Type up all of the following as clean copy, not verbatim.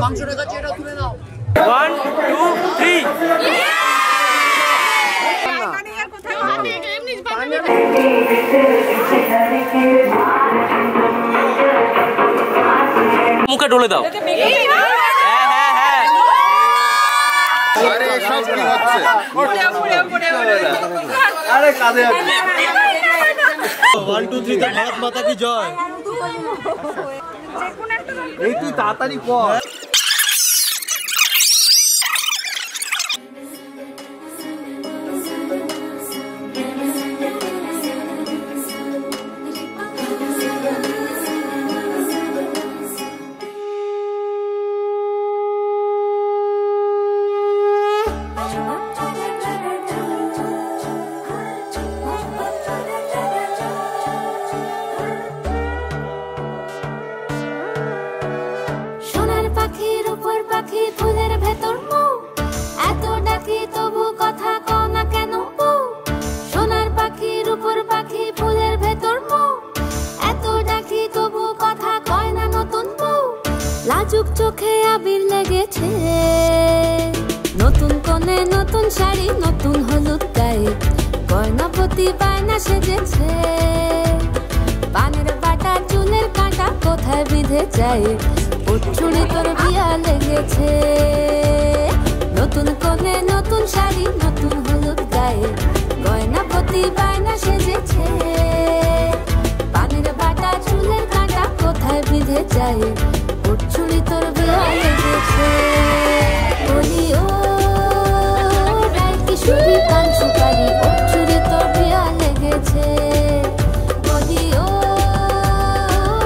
মাংসটা কাছে এটা তুলে নাও 1 2 3 মুখে ঢলে দাও আরে সব কি হচ্ছে আরে কাঁদে 1 2 3 তে ভারত মাতা কি জয় এই তুই তাড়াতাড়ি কর ফুলের ভেতর এত ডাকি তবু কথা কও না কেন সোনার পাখির উপর পাখি ফুলের ভেতর এত ডাকি তবু কথা কয় না নতুন বউ লাজুক চোখে আবির লেগেছে নতুন কোণে নতুন শাড়ি নতুন হলুদ গায়ে গয়না প্রতি বায়না সেজেছে পানের বাটা চুলের কাঁটা কোথায় বিঁধে যায় চুড়ি তোর বিয়া লেগেছে নতুন কোণে নতুন শাড়ি নতুন হলুদ গায়ে গয়না প্রতি বায়না সেজেছে পানের বাটা চুলের কাঁটা কোথায় বিঁধে যায় চুড়ি তোর বিয়া লেগেছে বলি ও রাই কিশোরী পান সুপারি চুড়ি তোর বিয়া লেগেছে বলি ও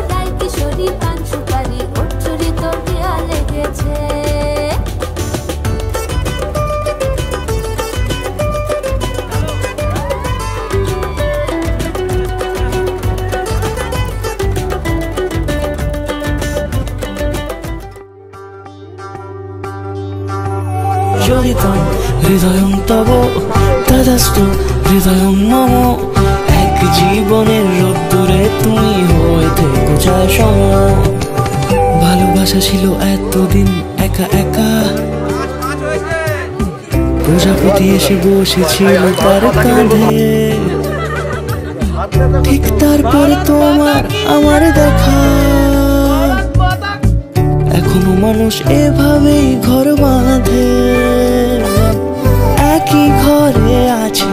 রাই কিশোরী পান সুপারি লেগেছে জ্বলিতং হৃদয়ং তব তদস্তু হৃদয়ং মম এক জীবনের রোদ্দুরে তুমি হয়ে থেকো যায় সম ভালোবাসা ছিল এতদিন একা একা প্রজাপতি এসে বসেছিল তার কাঁধে ঠিক তারপরে তোমার আমার দেখা এখনো মানুষ এভাবেই ঘর বাঁধে একই ঘরে আছে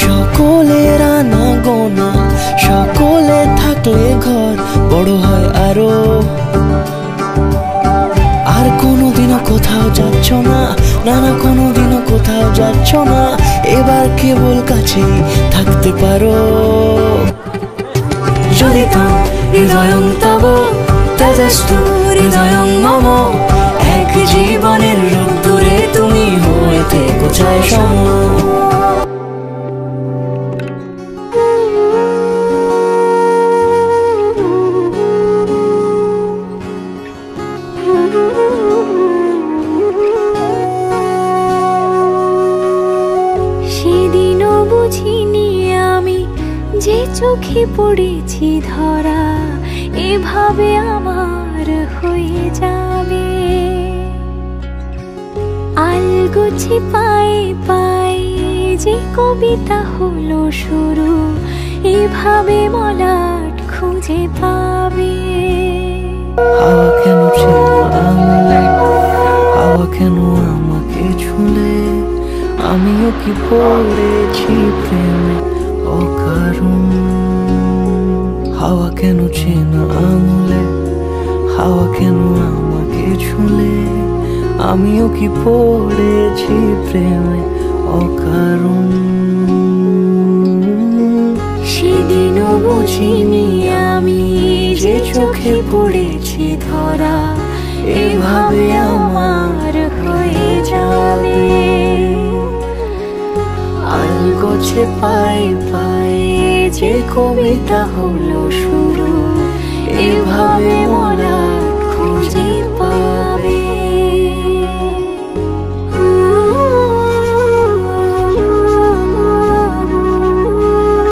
সকলের আনা গোনা সকলে থাকলে ঘর বড় হয় আরো আর কোনোদিনও কোথাও যাচ্ছ না নানা কোনোদিনও কোথাও যাচ্ছ না এবার কেবল কাছেই থাকতে পারো জ্বলিতং হৃদয়ং তব তেজস্তু হৃদয়ং মম এক জীবনের রোদ্দুরে তুমি হয়ে থেকো চাই সম সেদিনও বুঝিনি আমি যে চোখে পড়েছি ধরা এভাবে আমার হয়ে যাবে আলগোছে পায়ে পায়ে যে কবিতা হলো শুরু এভাবে মলাট খুঁজে পাবে হাওয়া কেন ছিল আঙুলে হাওয়া কেন আমাকে ছুলে আমিও কি পড়েছি প্রেমে অকারণ হাওয়া কেন চেনা আঙুলে হাওয়া কেন আমাকে ছুলে আমিও কি পড়েছি প্রেমে অকারণ সেদিনও বুঝিনি আমি যে চোখে পড়েছি ধরা এভাবে আমার হয়ে যাবে আলগোছে পায়ে পায়ে যে কবিতা হলো শুরু এভাবে